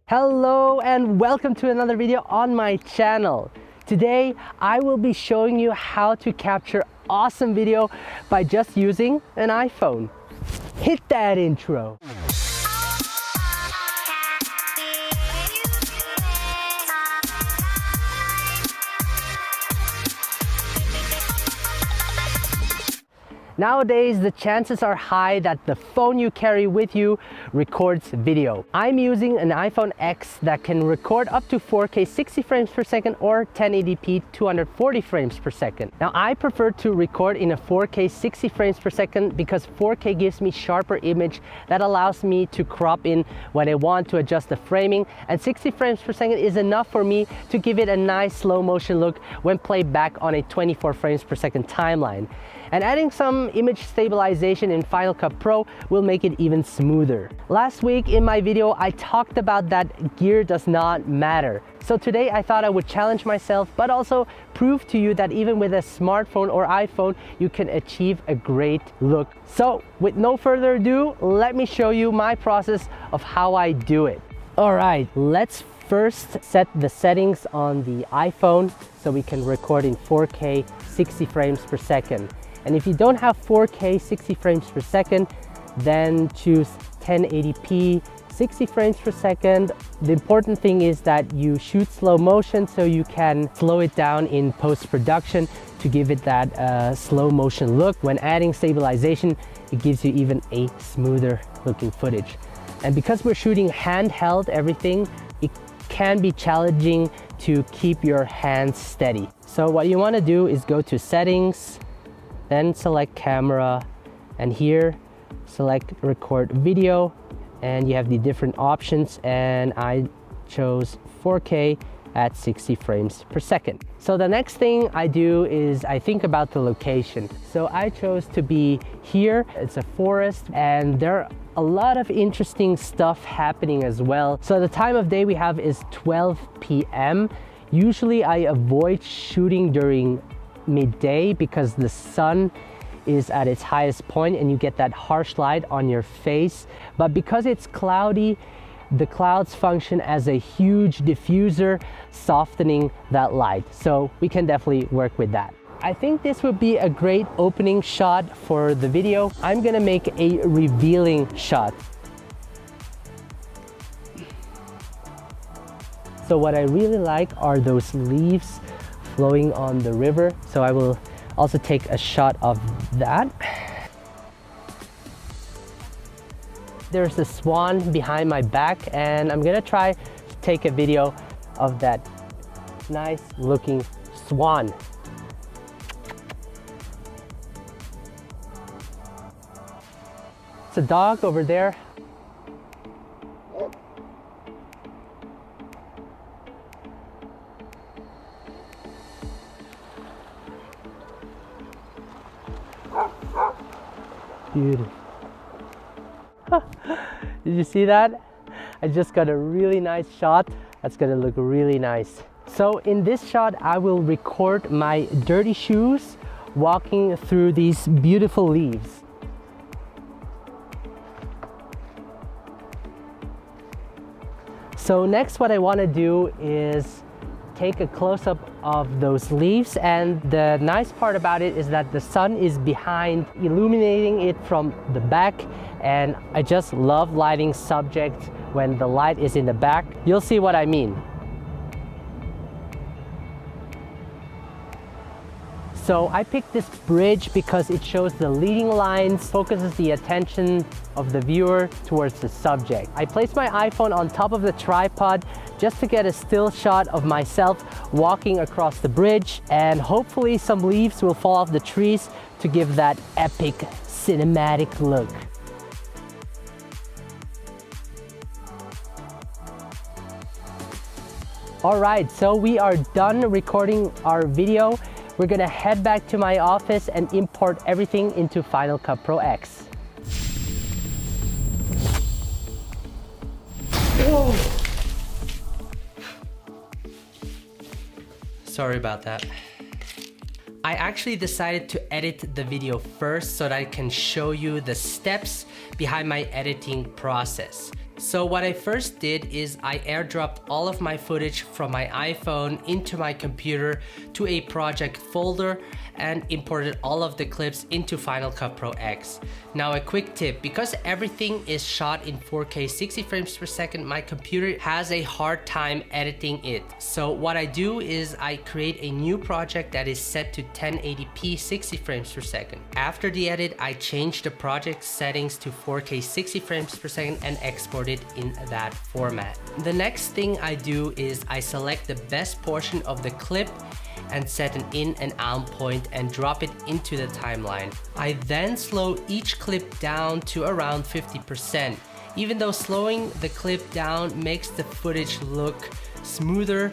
Hello and welcome to another video on my channel. Today I will be showing you how to capture awesome video by just using an iPhone. Hit that intro. Nowadays, the chances are high that the phone you carry with you records video. I'm using an iPhone X that can record up to 4K 60 frames per second or 1080p 240 frames per second. Now, I prefer to record in a 4K 60 frames per second because 4K gives me sharper image that allows me to crop in when I want to adjust the framing, and 60 frames per second is enough for me to give it a nice slow motion look when played back on a 24 frames per second timeline. And adding some image stabilization in Final Cut Pro will make it even smoother. Last week in my video, I talked about that gear does not matter. So today I thought I would challenge myself, but also prove to you that even with a smartphone or iPhone, you can achieve a great look. So with no further ado, let me show you my process of how I do it. All right, let's first set the settings on the iPhone so we can record in 4K 60 frames per second. And if you don't have 4K 60 frames per second, then choose 1080p 60 frames per second. The important thing is that you shoot slow motion so you can slow it down in post-production to give it that slow motion look. When adding stabilization, it gives you even a smoother looking footage. And because we're shooting handheld everything, it can be challenging to keep your hands steady. So what you want to do is go to settings, then select camera, and here select record video, and you have the different options, and I chose 4K at 60 frames per second. So the next thing I do is I think about the location. So I chose to be here. It's a forest and there are a lot of interesting stuff happening as well. So the time of day we have is 12 p.m. Usually I avoid shooting during midday because the sun is at its highest point and you get that harsh light on your face. But because it's cloudy, the clouds function as a huge diffuser, softening that light. So we can definitely work with that. I think this would be a great opening shot for the video. I'm gonna make a revealing shot. So what I really like are those leaves flowing on the river. So I will also take a shot of that. There's a swan behind my back and I'm gonna try to take a video of that nice looking swan. It's a dog over there. Beautiful. Did you see that? I just got a really nice shot. That's gonna look really nice. So in this shot, I will record my dirty shoes walking through these beautiful leaves. So next, what I wanna do is take a close-up of those leaves, and the nice part about it is that the sun is behind, illuminating it from the back, and I just love lighting subjects when the light is in the back. You'll see what I mean. So I picked this bridge because it shows the leading lines, focuses the attention of the viewer towards the subject. I placed my iPhone on top of the tripod just to get a still shot of myself walking across the bridge, and hopefully some leaves will fall off the trees to give that epic cinematic look. All right, so we are done recording our video. We're gonna head back to my office and import everything into Final Cut Pro X. Whoa. Sorry about that. I actually decided to edit the video first so that I can show you the steps behind my editing process. So what I first did is I airdropped all of my footage from my iPhone into my computer to a project folder and imported all of the clips into Final Cut Pro X. Now a quick tip, because everything is shot in 4K 60 frames per second, my computer has a hard time editing it. So what I do is I create a new project that is set to 1080p 60 frames per second. After the edit, I change the project settings to 4K 60 frames per second and export it in that format. The next thing I do is I select the best portion of the clip and set an in and out point and drop it into the timeline. I then slow each clip down to around 50%. Even though slowing the clip down makes the footage look smoother,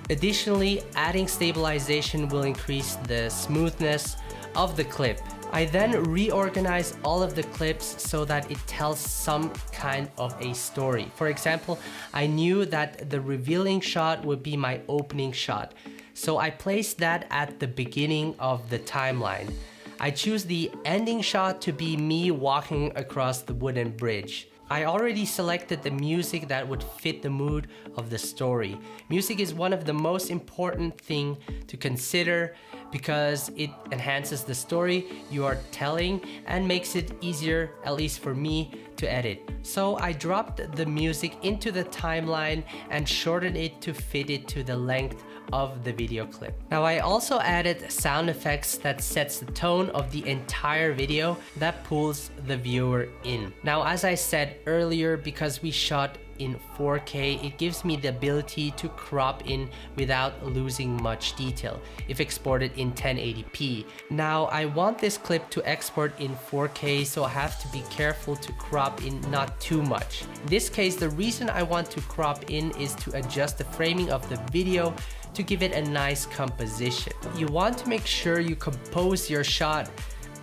additionally, adding stabilization will increase the smoothness of the clip. I then reorganize all of the clips so that it tells some kind of a story. For example, I knew that the revealing shot would be my opening shot, so I placed that at the beginning of the timeline. I choose the ending shot to be me walking across the wooden bridge. I already selected the music that would fit the mood of the story. Music is one of the most important things to consider because it enhances the story you are telling and makes it easier, at least for me, to edit. So I dropped the music into the timeline and shortened it to fit it to the length of the video clip. Now I also added sound effects that sets the tone of the entire video that pulls the viewer in. Now as I said earlier, because we shot in 4K, it gives me the ability to crop in without losing much detail if exported in 1080p. Now I want this clip to export in 4K, so I have to be careful to crop in not too much. In this case, the reason I want to crop in is to adjust the framing of the video to give it a nice composition. You want to make sure you compose your shot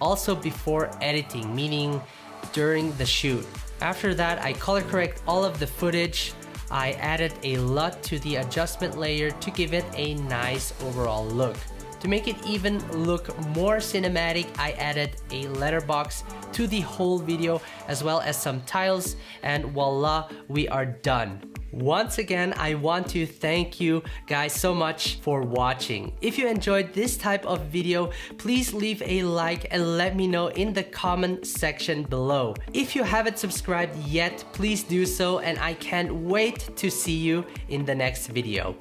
also before editing, meaning during the shoot. After that, I color correct all of the footage. I added a LUT to the adjustment layer to give it a nice overall look. To make it even look more cinematic, I added a letterbox to the whole video as well as some tiles, and voila, we are done. Once again, I want to thank you guys so much for watching. If you enjoyed this type of video, please leave a like and let me know in the comment section below. If you haven't subscribed yet, please do so, and I can't wait to see you in the next video.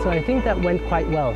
So I think that went quite well.